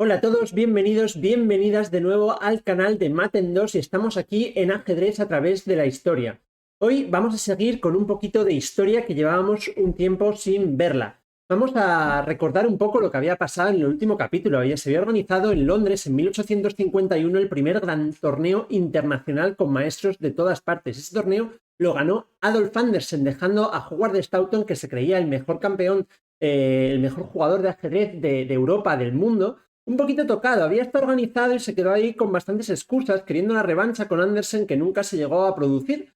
Hola a todos, bienvenidos, bienvenidas de nuevo al canal de Maten2 y estamos aquí en ajedrez a través de la historia. Hoy vamos a seguir con un poquito de historia que llevábamos un tiempo sin verla. Vamos a recordar un poco lo que había pasado en el último capítulo. Se había organizado en Londres en 1851 el primer gran torneo internacional con maestros de todas partes. Ese torneo lo ganó Adolf Anderssen, dejando a Howard de Stoughton, que se creía el mejor campeón, el mejor jugador de ajedrez de Europa, del mundo, un poquito tocado. Había estado organizado y se quedó ahí con bastantes excusas, queriendo una revancha con Anderssen que nunca se llegó a producir.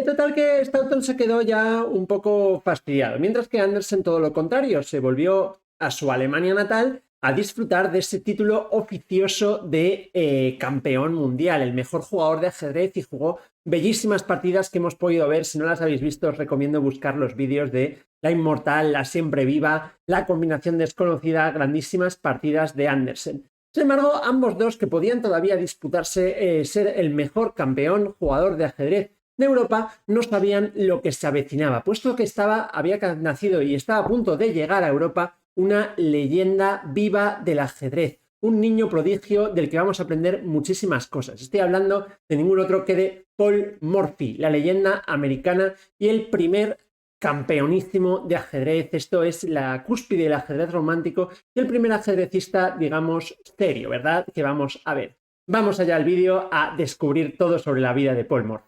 Total que Stoughton se quedó ya un poco fastidiado, mientras que Anderssen todo lo contrario, se volvió a su Alemania natal a disfrutar de ese título oficioso de campeón mundial, el mejor jugador de ajedrez, y jugó bellísimas partidas que hemos podido ver. Si no las habéis visto, os recomiendo buscar los vídeos de la inmortal, la siempre viva, la combinación desconocida, grandísimas partidas de Anderssen. Sin embargo, ambos dos, que podían todavía disputarse ser el mejor campeón jugador de ajedrez de Europa, no sabían lo que se avecinaba, puesto que había nacido y estaba a punto de llegar a Europa una leyenda viva del ajedrez, un niño prodigio del que vamos a aprender muchísimas cosas. Estoy hablando de ningún otro que de Paul Morphy, la leyenda americana y el primer campeonísimo de ajedrez. Esto es la cúspide del ajedrez romántico y el primer ajedrecista, digamos, serio, ¿verdad? Que vamos a ver. Vamos allá al vídeo a descubrir todo sobre la vida de Paul Morphy.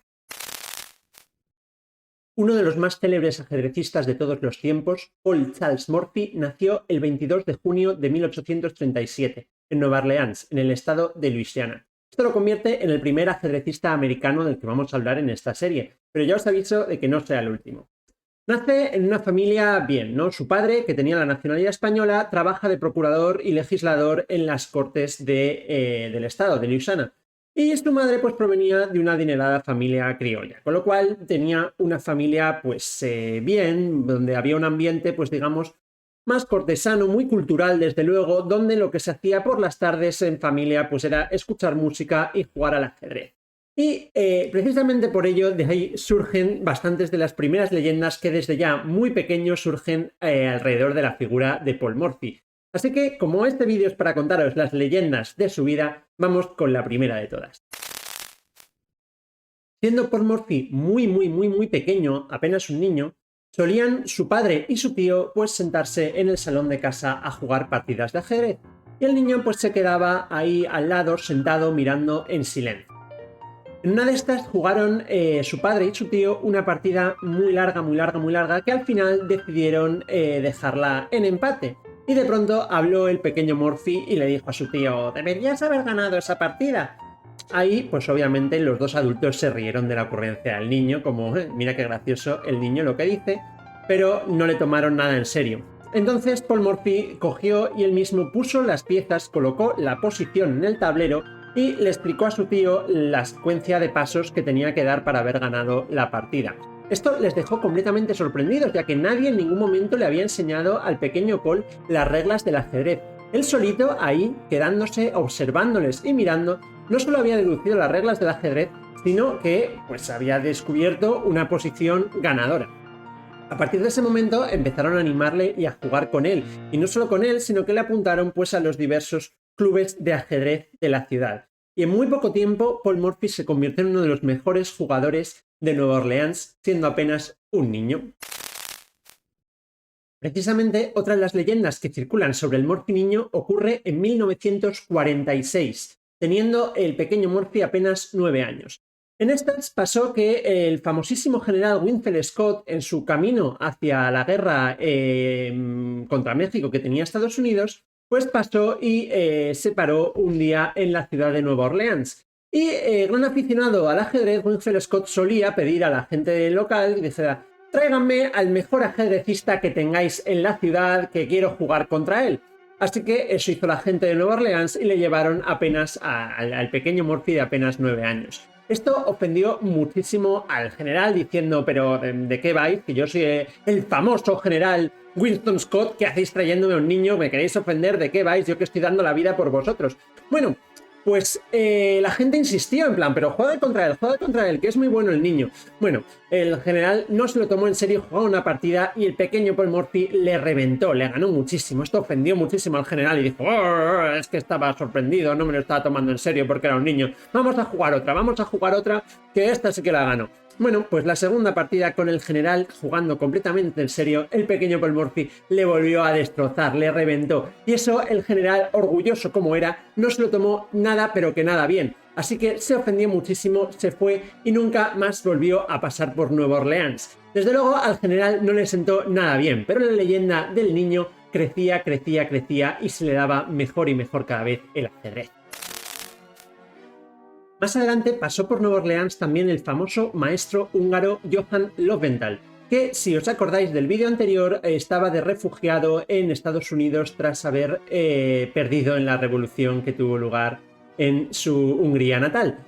Uno de los más célebres ajedrecistas de todos los tiempos, Paul Charles Morphy, nació el 22 de junio de 1837 en Nueva Orleans, en el estado de Luisiana. Esto lo convierte en el primer ajedrecista americano del que vamos a hablar en esta serie, pero ya os aviso de que no sea el último. Nace en una familia bien, ¿no? Su padre, que tenía la nacionalidad española, trabaja de procurador y legislador en las cortes del estado de Luisiana. Y su madre pues provenía de una adinerada familia criolla, con lo cual tenía una familia pues bien, donde había un ambiente pues digamos más cortesano, muy cultural desde luego, donde lo que se hacía por las tardes en familia pues era escuchar música y jugar al ajedrez. Y precisamente por ello de ahí surgen bastantes de las primeras leyendas que desde ya muy pequeños surgen alrededor de la figura de Paul Morphy. Así que, como este vídeo es para contaros las leyendas de su vida, vamos con la primera de todas. Siendo Paul Morphy muy pequeño, apenas un niño, solían su padre y su tío pues sentarse en el salón de casa a jugar partidas de ajedrez. Y el niño pues se quedaba ahí al lado, sentado, mirando en silencio. En una de estas jugaron su padre y su tío una partida muy larga, que al final decidieron dejarla en empate. Y de pronto habló el pequeño Morphy y le dijo a su tío: «Deberías haber ganado esa partida». Ahí, pues obviamente los dos adultos se rieron de la ocurrencia del niño, como mira qué gracioso el niño lo que dice, pero no le tomaron nada en serio. Entonces Paul Morphy cogió y él mismo puso las piezas, colocó la posición en el tablero y le explicó a su tío la secuencia de pasos que tenía que dar para haber ganado la partida. Esto les dejó completamente sorprendidos, ya que nadie en ningún momento le había enseñado al pequeño Paul las reglas del ajedrez. Él solito ahí, quedándose, observándoles y mirando, no solo había deducido las reglas del ajedrez, sino que pues había descubierto una posición ganadora. A partir de ese momento empezaron a animarle y a jugar con él, y no solo con él, sino que le apuntaron pues a los diversos clubes de ajedrez de la ciudad. Y en muy poco tiempo Paul Morphy se convirtió en uno de los mejores jugadores de Nueva Orleans, siendo apenas un niño. Precisamente otra de las leyendas que circulan sobre el Morphy niño ocurre en 1946, teniendo el pequeño Morphy apenas 9 años. En estas pasó que el famosísimo general Winfield Scott, en su camino hacia la guerra contra México que tenía Estados Unidos, pues pasó y se paró un día en la ciudad de Nueva Orleans. Y gran aficionado al ajedrez, Winfield Scott solía pedir a la gente local que dijera: «Tráiganme al mejor ajedrecista que tengáis en la ciudad, que quiero jugar contra él». Así que eso hizo la gente de Nueva Orleans y le llevaron apenas al pequeño Morphy de apenas 9 años. Esto ofendió muchísimo al general, diciendo: «¿Pero de qué vais? Que yo soy el famoso general Winston Scott, ¿qué hacéis trayéndome a un niño? ¿Me queréis ofender? ¿De qué vais? Yo que estoy dando la vida por vosotros». Bueno, Pues la gente insistió en plan, pero juega contra él, que es muy bueno el niño. Bueno, el general no se lo tomó en serio, jugó una partida y el pequeño Paul Morphy le reventó, le ganó muchísimo. Esto ofendió muchísimo al general y dijo, oh, es que estaba sorprendido, no me lo estaba tomando en serio porque era un niño. Vamos a jugar otra, que esta sí que la ganó. Bueno, pues la segunda partida con el general jugando completamente en serio, el pequeño Paul Morphy le volvió a destrozar, le reventó. Y eso el general, orgulloso como era, no se lo tomó nada pero que nada bien. Así que se ofendió muchísimo, se fue y nunca más volvió a pasar por Nueva Orleans. Desde luego al general no le sentó nada bien, pero la leyenda del niño crecía y se le daba mejor y mejor cada vez el ajedrez. Más adelante pasó por Nueva Orleans también el famoso maestro húngaro Johann Löwenthal, que si os acordáis del vídeo anterior estaba de refugiado en Estados Unidos tras haber perdido en la revolución que tuvo lugar en su Hungría natal.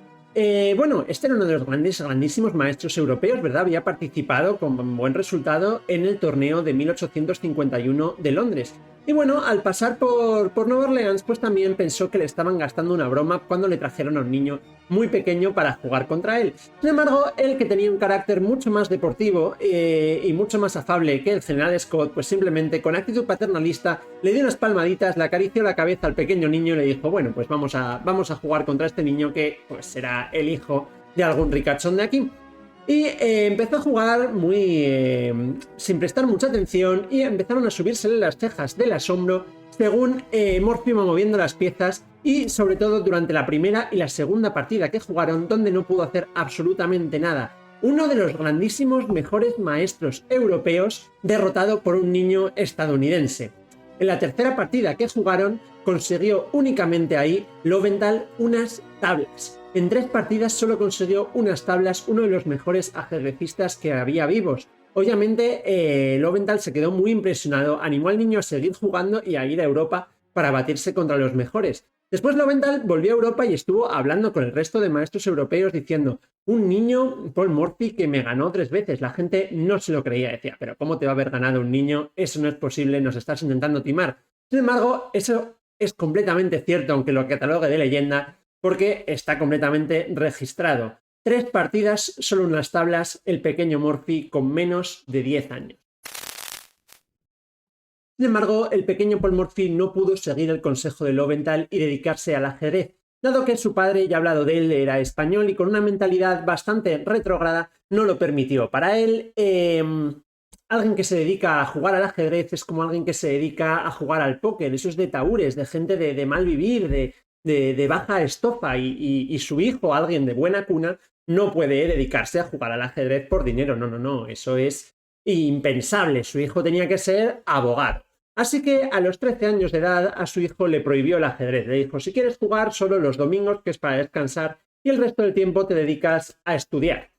Bueno, este era uno de los grandísimos maestros europeos, ¿verdad? Había participado con buen resultado en el torneo de 1851 de Londres. Y bueno, al pasar por Nueva Orleans, pues también pensó que le estaban gastando una broma cuando le trajeron a un niño muy pequeño para jugar contra él. Sin embargo, él, que tenía un carácter mucho más deportivo y mucho más afable que el general Scott, pues simplemente con actitud paternalista le dio unas palmaditas, le acarició la cabeza al pequeño niño y le dijo, bueno, pues vamos a jugar contra este niño que pues será el hijo de algún ricachón de aquí. Y empezó a jugar sin prestar mucha atención y empezaron a subírsele las cejas del asombro según Morphy iba moviendo las piezas y sobre todo durante la primera y la segunda partida que jugaron, donde no pudo hacer absolutamente nada. Uno de los grandísimos mejores maestros europeos derrotado por un niño estadounidense. En la tercera partida que jugaron consiguió únicamente ahí Löwenthal unas tablas. En 3 partidas solo consiguió unas tablas, uno de los mejores ajedrecistas que había vivos. Obviamente Löwenthal se quedó muy impresionado, animó al niño a seguir jugando y a ir a Europa para batirse contra los mejores. Después Löwenthal volvió a Europa y estuvo hablando con el resto de maestros europeos diciendo, un niño, Paul Morphy, que me ganó 3 veces. La gente no se lo creía, decía, pero ¿cómo te va a haber ganado un niño? Eso no es posible, nos estás intentando timar. Sin embargo, eso es completamente cierto, aunque lo catalogue de leyenda, porque está completamente registrado. 3 partidas, solo unas tablas, el pequeño Morphy con menos de 10 años. Sin embargo, el pequeño Paul Morphy no pudo seguir el consejo de Löwenthal y dedicarse al ajedrez, dado que su padre, ya he hablado de él, era español y con una mentalidad bastante retrógrada no lo permitió. Para él, alguien que se dedica a jugar al ajedrez es como alguien que se dedica a jugar al póker. Eso es de tahúres, de gente de mal vivir, de baja estofa y su hijo, alguien de buena cuna, no puede dedicarse a jugar al ajedrez por dinero. No, eso es impensable. Su hijo tenía que ser abogado. Así que a los 13 años de edad a su hijo le prohibió el ajedrez. Le dijo, si quieres jugar solo los domingos, que es para descansar, y el resto del tiempo te dedicas a estudiar.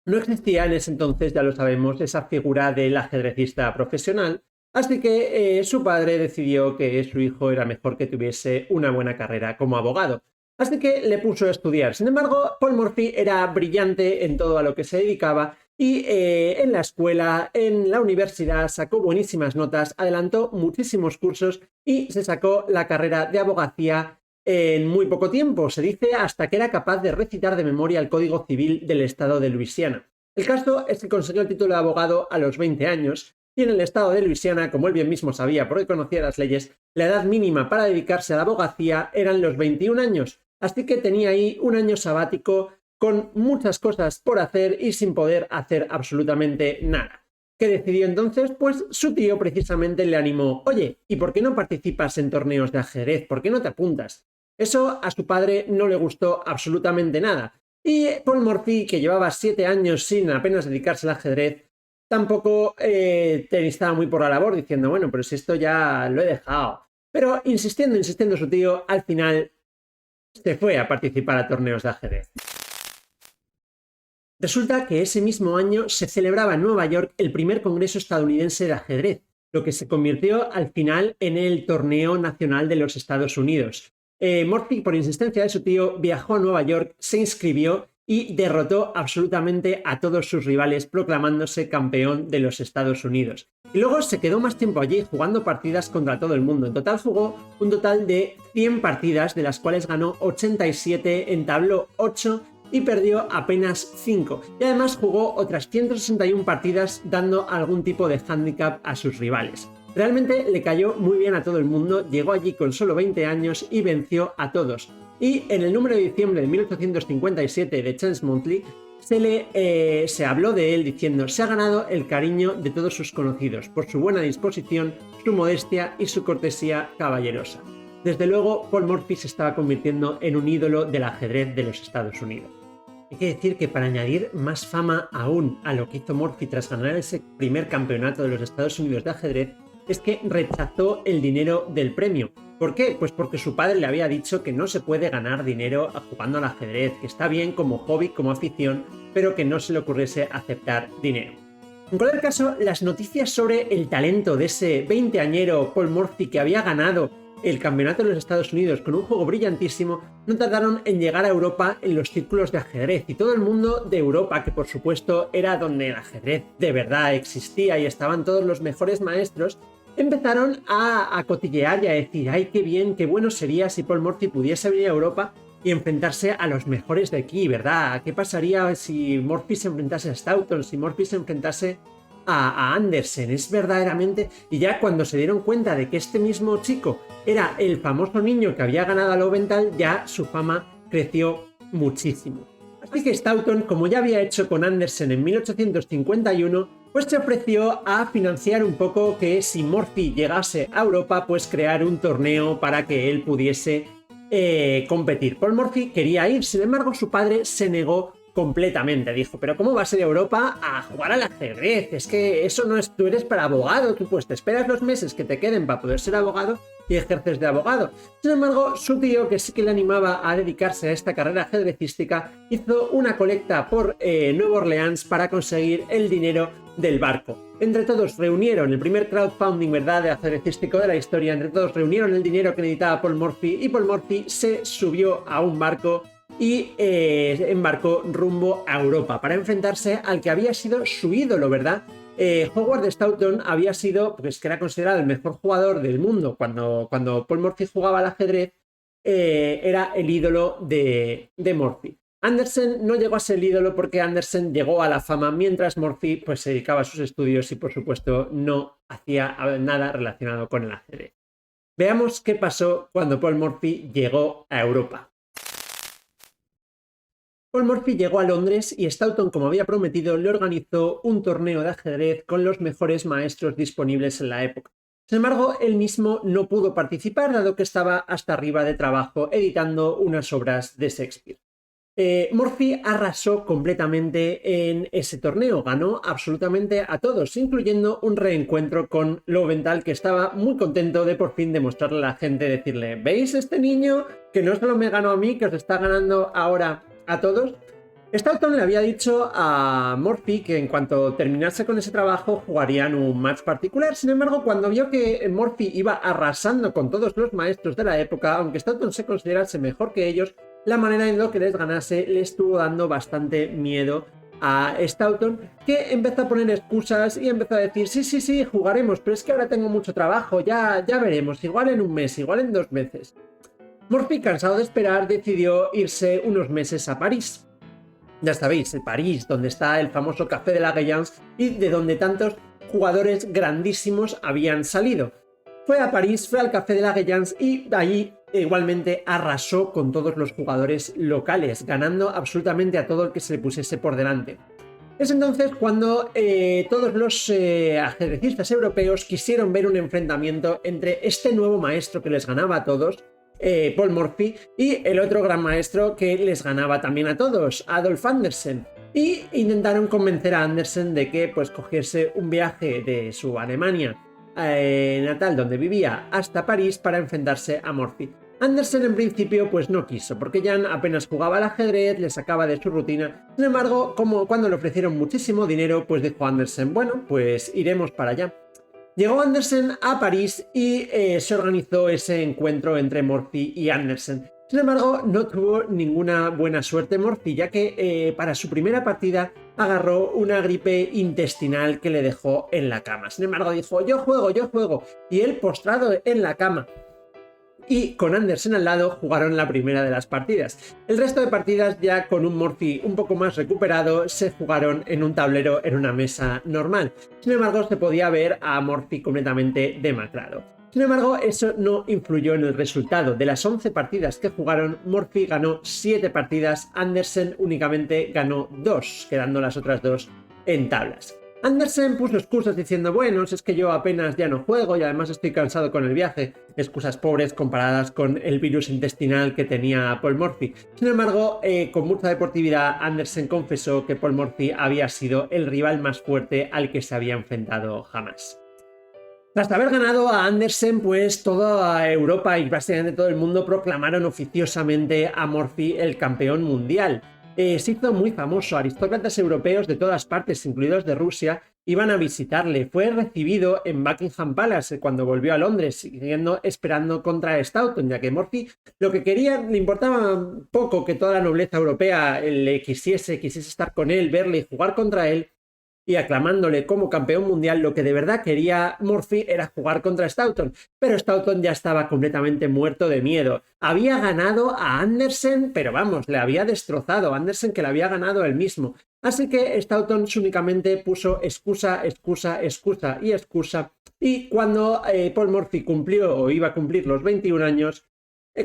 No existía en ese entonces, ya lo sabemos, esa figura del ajedrecista profesional, así que su padre decidió que su hijo era mejor que tuviese una buena carrera como abogado. Así que le puso a estudiar. Sin embargo, Paul Morphy era brillante en todo a lo que se dedicaba y en la escuela, en la universidad, sacó buenísimas notas, adelantó muchísimos cursos y se sacó la carrera de abogacía en muy poco tiempo. Se dice hasta que era capaz de recitar de memoria el Código Civil del estado de Luisiana. El caso es que consiguió el título de abogado a los 20 años y en el estado de Luisiana, como él bien mismo sabía porque conocía las leyes, la edad mínima para dedicarse a la abogacía eran los 21 años. Así que tenía ahí un año sabático con muchas cosas por hacer y sin poder hacer absolutamente nada. ¿Qué decidió entonces? Pues su tío precisamente le animó, oye, ¿y por qué no participas en torneos de ajedrez? ¿Por qué no te apuntas? Eso a su padre no le gustó absolutamente nada. Y Paul Morphy, que llevaba 7 años sin apenas dedicarse al ajedrez, tampoco estaba muy por la labor diciendo, bueno, pero si esto ya lo he dejado. Pero insistiendo su tío, al final se fue a participar a torneos de ajedrez. Resulta que ese mismo año se celebraba en Nueva York el primer congreso estadounidense de ajedrez, lo que se convirtió al final en el torneo nacional de los Estados Unidos. Morphy, por insistencia de su tío, viajó a Nueva York, se inscribió y derrotó absolutamente a todos sus rivales, proclamándose campeón de los Estados Unidos. Y luego se quedó más tiempo allí jugando partidas contra todo el mundo. En total jugó un total de 100 partidas, de las cuales ganó 87, entabló 8 y perdió apenas 5. Y además jugó otras 161 partidas dando algún tipo de hándicap a sus rivales. Realmente le cayó muy bien a todo el mundo, llegó allí con solo 20 años y venció a todos. Y en el número de diciembre de 1857 de Chance Monthly se habló de él diciendo: se ha ganado el cariño de todos sus conocidos por su buena disposición, su modestia y su cortesía caballerosa. Desde luego, Paul Morphy se estaba convirtiendo en un ídolo del ajedrez de los Estados Unidos. Hay que decir que para añadir más fama aún a lo que hizo Morphy tras ganar ese primer campeonato de los Estados Unidos de ajedrez, es que rechazó el dinero del premio. ¿Por qué? Pues porque su padre le había dicho que no se puede ganar dinero jugando al ajedrez, que está bien como hobby, como afición, pero que no se le ocurriese aceptar dinero. En cualquier caso, las noticias sobre el talento de ese 20añero Paul Morphy que había ganado el campeonato de los Estados Unidos con un juego brillantísimo no tardaron en llegar a Europa en los círculos de ajedrez, y todo el mundo de Europa, que por supuesto era donde el ajedrez de verdad existía y estaban todos los mejores maestros, empezaron a cotillear y a decir: ¡ay, qué bien, qué bueno sería si Paul Morphy pudiese venir a Europa y enfrentarse a los mejores de aquí, ¿verdad? ¿Qué pasaría si Morphy se enfrentase a Staunton, si Morphy se enfrentase a Andersen? Es verdaderamente... Y ya cuando se dieron cuenta de que este mismo chico era el famoso niño que había ganado a Lowenthal, ya su fama creció muchísimo. Así que Staunton, como ya había hecho con Andersen en 1851, pues se ofreció a financiar un poco que si Morphy llegase a Europa, pues crear un torneo para que él pudiese competir. Paul Morphy quería ir, sin embargo su padre se negó completamente. Dijo: pero ¿cómo vas a ir a Europa a jugar al ajedrez? Es que eso no es... tú eres para abogado, tú pues te esperas los meses que te queden para poder ser abogado y ejerces de abogado. Sin embargo, su tío, que sí que le animaba a dedicarse a esta carrera ajedrecística, hizo una colecta por Nueva Orleans para conseguir el dinero del barco. Entre todos reunieron el primer crowdfunding, ¿verdad?, de ajedrecístico de la historia. Entre todos reunieron el dinero que necesitaba Paul Morphy, y Paul Morphy se subió a un barco y embarcó rumbo a Europa para enfrentarse al que había sido su ídolo, ¿verdad? Howard Staunton había sido, pues que era considerado el mejor jugador del mundo cuando Paul Morphy jugaba al ajedrez, era el ídolo de Morphy. Andersen no llegó a ser el ídolo porque Andersen llegó a la fama mientras Morphy pues se dedicaba a sus estudios y por supuesto no hacía nada relacionado con el ajedrez. Veamos qué pasó cuando Paul Morphy llegó a Europa. Paul Morphy llegó a Londres y Staunton, como había prometido, le organizó un torneo de ajedrez con los mejores maestros disponibles en la época. Sin embargo, él mismo no pudo participar, dado que estaba hasta arriba de trabajo editando unas obras de Shakespeare. Morphy arrasó completamente en ese torneo, ganó absolutamente a todos, incluyendo un reencuentro con Lowenthal, que estaba muy contento de por fin demostrarle a la gente, decirle: ¿veis este niño que no solo me ganó a mí, que os está ganando ahora a todos? Staunton le había dicho a Morphy que en cuanto terminase con ese trabajo jugarían un match particular. Sin embargo, cuando vio que Morphy iba arrasando con todos los maestros de la época, aunque Staunton se considerase mejor que ellos, la manera en lo que les ganase le estuvo dando bastante miedo a Staunton, que empezó a poner excusas y empezó a decir: sí, jugaremos, pero es que ahora tengo mucho trabajo, ya veremos, igual en un mes, igual en 2 meses. Morphy, cansado de esperar, decidió irse unos meses a París. Ya sabéis, el París, donde está el famoso Café de la Gayance y de donde tantos jugadores grandísimos habían salido. Fue a París, fue al Café de la Gayance y allí igualmente arrasó con todos los jugadores locales, ganando absolutamente a todo el que se le pusiese por delante. Es entonces cuando todos los ajedrecistas europeos quisieron ver un enfrentamiento entre este nuevo maestro que les ganaba a todos, Paul Morphy, y el otro gran maestro que les ganaba también a todos, Adolf Andersen. Y intentaron convencer a Andersen de que pues cogiese un viaje de su Alemania natal, donde vivía, hasta París para enfrentarse a Morphy. Andersen en principio pues no quiso, porque Jan apenas jugaba al ajedrez, le sacaba de su rutina. Sin embargo, como cuando le ofrecieron muchísimo dinero, pues dijo Andersen: bueno, pues iremos para allá. Llegó Andersen a París y se organizó ese encuentro entre Morphy y Andersen. Sin embargo, no tuvo ninguna buena suerte Morphy, ya que para su primera partida agarró una gripe intestinal que le dejó en la cama. Sin embargo, dijo, yo juego, y él postrado en la cama y con Andersen al lado jugaron la primera de las partidas. El resto de partidas, ya con un Morphy un poco más recuperado, se jugaron en un tablero en una mesa normal. Sin embargo, se podía ver a Morphy completamente demacrado. Sin embargo, eso no influyó en el resultado. De las 11 partidas que jugaron, Morphy ganó 7 partidas, Andersen únicamente ganó 2, quedando las otras 2 en tablas. Andersen puso excusas diciendo, bueno, es que yo apenas ya no juego y además estoy cansado con el viaje. Excusas pobres comparadas con el virus intestinal que tenía Paul Morphy. Sin embargo, con mucha deportividad, Andersen confesó que Paul Morphy había sido el rival más fuerte al que se había enfrentado jamás. Tras haber ganado a Andersen, pues toda Europa y básicamente todo el mundo proclamaron oficiosamente a Morphy el campeón mundial. Se hizo muy famoso, aristócratas europeos de todas partes, incluidos de Rusia, iban a visitarle. Fue recibido en Buckingham Palace cuando volvió a Londres, esperando contra Stoughton, ya que Morphy lo que quería, le importaba poco que toda la nobleza europea le quisiese estar con él, verle y jugar contra él, y aclamándole como campeón mundial. Lo que de verdad quería Morphy era jugar contra Stoughton, pero Stoughton ya estaba completamente muerto de miedo. Había ganado a Andersen, pero vamos, le había destrozado. Andersen que le había ganado él mismo. Así que Stoughton únicamente puso excusa, y cuando Paul Morphy cumplió o iba a cumplir los 21 años,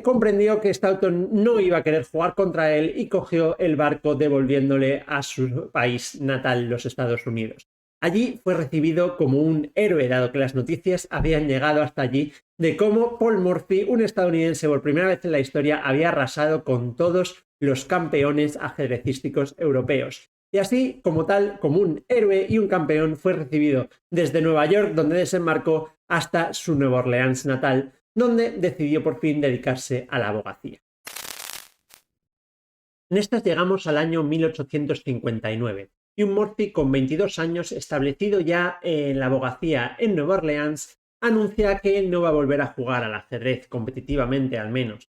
comprendió que Stoughton no iba a querer jugar contra él y cogió el barco devolviéndole a su país natal, los Estados Unidos. Allí fue recibido como un héroe, dado que las noticias habían llegado hasta allí de cómo Paul Morphy, un estadounidense por primera vez en la historia, había arrasado con todos los campeones ajedrecísticos europeos. Y así, como tal, como un héroe y un campeón, fue recibido desde Nueva York, donde desembarcó, hasta su Nueva Orleans natal, donde decidió por fin dedicarse a la abogacía. En estas llegamos al año 1859 y un Morphy con 22 años, establecido ya en la abogacía en Nueva Orleans, anuncia que no va a volver a jugar al ajedrez competitivamente, al menos.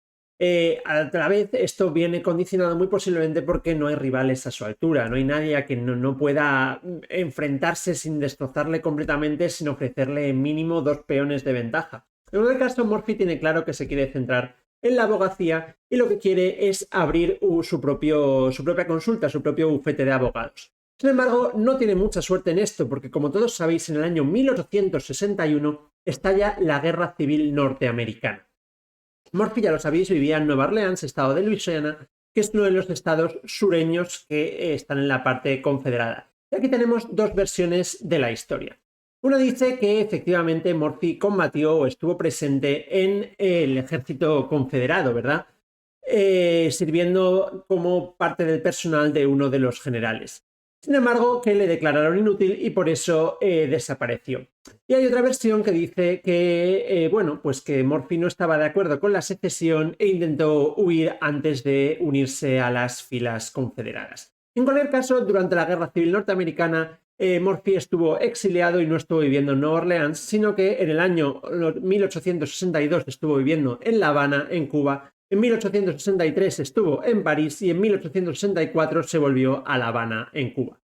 A la vez, esto viene condicionado muy posiblemente porque no hay rivales a su altura, no hay nadie a quien no pueda enfrentarse sin destrozarle completamente, sin ofrecerle mínimo 2 peones de ventaja. En cualquier caso, Morphy tiene claro que se quiere centrar en la abogacía y lo que quiere es abrir su propia consulta, su propio bufete de abogados. Sin embargo, no tiene mucha suerte en esto porque, como todos sabéis, en el año 1861 estalla la Guerra Civil Norteamericana. Morphy, ya lo sabéis, vivía en Nueva Orleans, estado de Luisiana, que es uno de los estados sureños que están en la parte confederada. Y aquí tenemos 2 versiones de la historia. Una dice que efectivamente Morphy combatió o estuvo presente en el ejército confederado, ¿verdad? Sirviendo como parte del personal de uno de los generales. Sin embargo, que le declararon inútil y por eso desapareció. Y hay otra versión que dice que, pues que Morphy no estaba de acuerdo con la secesión e intentó huir antes de unirse a las filas confederadas. En cualquier caso, durante la Guerra Civil Norteamericana, Morphy estuvo exiliado y no estuvo viviendo en Nueva Orleans, sino que en el año 1862 estuvo viviendo en La Habana, en Cuba. En 1863 estuvo en París y en 1864 se volvió a La Habana, en Cuba.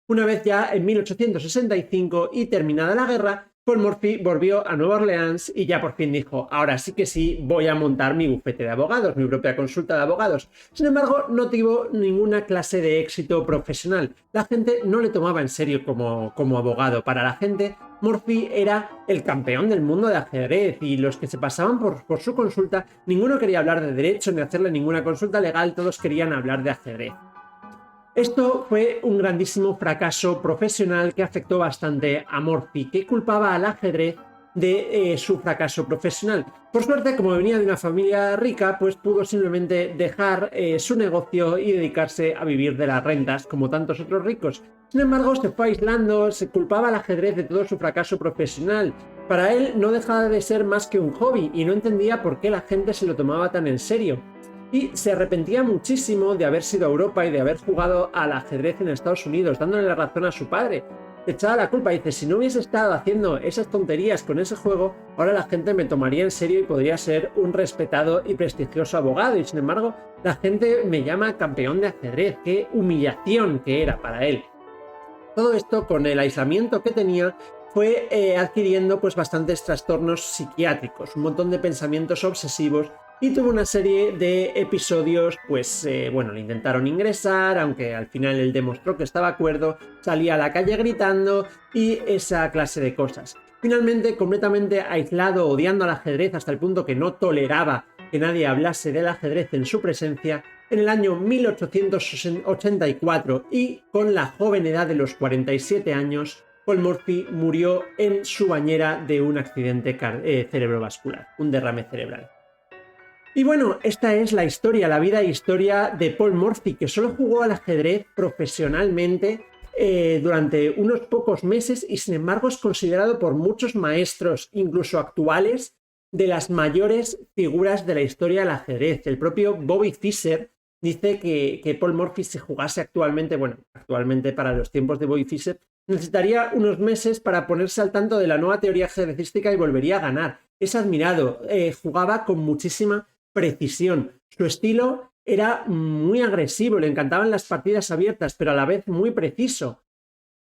Una vez ya en 1865 y terminada la guerra, Paul Morphy volvió a Nueva Orleans y ya por fin dijo, ahora sí que sí, voy a montar mi bufete de abogados, mi propia consulta de abogados. Sin embargo, no tuvo ninguna clase de éxito profesional. La gente no le tomaba en serio como abogado. Para la gente, Morphy era el campeón del mundo de ajedrez y los que se pasaban por su consulta, ninguno quería hablar de derecho ni hacerle ninguna consulta legal, todos querían hablar de ajedrez. Esto fue un grandísimo fracaso profesional que afectó bastante a Morphy, que culpaba al ajedrez de su fracaso profesional. Por suerte, como venía de una familia rica, pues pudo simplemente dejar su negocio y dedicarse a vivir de las rentas, como tantos otros ricos. Sin embargo, se fue aislando, se culpaba al ajedrez de todo su fracaso profesional. Para él no dejaba de ser más que un hobby y no entendía por qué la gente se lo tomaba tan en serio. Y se arrepentía muchísimo de haber sido a Europa y de haber jugado al ajedrez en Estados Unidos, dándole la razón a su padre. echaba la culpa. Dice, si no hubiese estado haciendo esas tonterías con ese juego, ahora la gente me tomaría en serio y podría ser un respetado y prestigioso abogado. Y sin embargo, la gente me llama campeón de ajedrez. Qué humillación que era para él. Todo esto, con el aislamiento que tenía, fue adquiriendo pues bastantes trastornos psiquiátricos, un montón de pensamientos obsesivos, y tuvo una serie de episodios, pues bueno, le intentaron ingresar, aunque al final él demostró que estaba cuerdo, salía a la calle gritando y esa clase de cosas. Finalmente, completamente aislado, odiando al ajedrez hasta el punto que no toleraba que nadie hablase del ajedrez en su presencia, en el año 1884, y con la joven edad de los 47 años, Paul Morphy murió en su bañera de un accidente cerebrovascular, un derrame cerebral. Y bueno, esta es la historia, la vida e historia de Paul Morphy, que solo jugó al ajedrez profesionalmente durante unos pocos meses, y sin embargo es considerado por muchos maestros, incluso actuales, de las mayores figuras de la historia del ajedrez. El propio Bobby Fischer dice que Paul Morphy, si jugase actualmente, bueno, actualmente para los tiempos de Bobby Fischer, necesitaría unos meses para ponerse al tanto de la nueva teoría ajedrecística y volvería a ganar. Es admirado, jugaba con muchísima precisión. Su estilo era muy agresivo, le encantaban las partidas abiertas, pero a la vez muy preciso.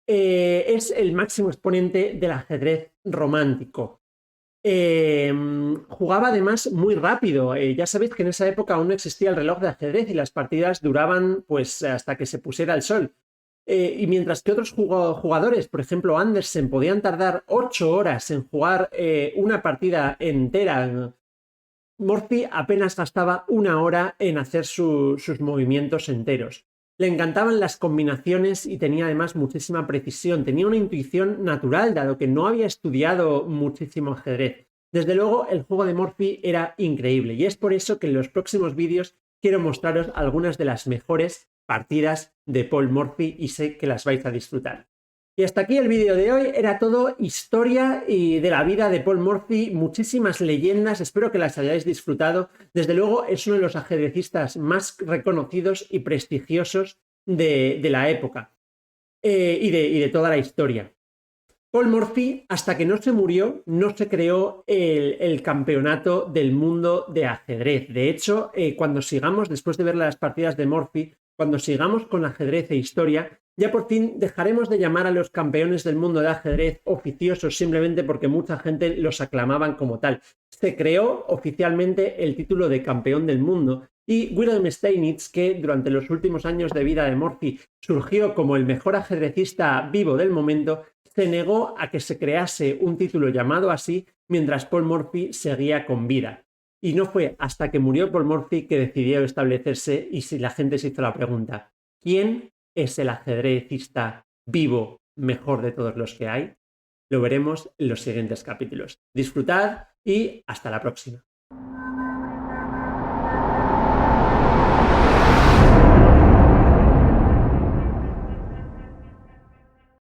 Es el máximo exponente del ajedrez romántico. Jugaba además muy rápido. Ya sabéis que en esa época aún no existía el reloj de ajedrez y las partidas duraban pues hasta que se pusiera el sol. Y mientras que otros jugadores, por ejemplo Andersen, podían tardar 8 horas en jugar una partida entera, Morphy apenas gastaba 1 hora en hacer sus movimientos enteros. Le encantaban las combinaciones y tenía además muchísima precisión. Tenía una intuición natural, dado que no había estudiado muchísimo ajedrez. Desde luego, el juego de Morphy era increíble, y es por eso que en los próximos vídeos quiero mostraros algunas de las mejores partidas de Paul Morphy, y sé que las vais a disfrutar. Y hasta aquí el vídeo de hoy. Era todo historia y de la vida de Paul Morphy, muchísimas leyendas, espero que las hayáis disfrutado. Desde luego es uno de los ajedrecistas más reconocidos y prestigiosos de la época y de toda la historia. Paul Morphy, hasta que no se murió, no se creó el campeonato del mundo de ajedrez. De hecho, cuando sigamos, después de ver las partidas de Morphy, cuando sigamos con ajedrez e historia, ya por fin dejaremos de llamar a los campeones del mundo de ajedrez oficiosos simplemente porque mucha gente los aclamaban como tal. Se creó oficialmente el título de campeón del mundo, y Wilhelm Steinitz, que durante los últimos años de vida de Morphy surgió como el mejor ajedrecista vivo del momento, se negó a que se crease un título llamado así mientras Paul Morphy seguía con vida. Y no fue hasta que murió Paul Morphy que decidió establecerse, y si la gente se hizo la pregunta, ¿quién es el ajedrecista vivo mejor de todos los que hay? Lo veremos en los siguientes capítulos. Disfrutad y hasta la próxima.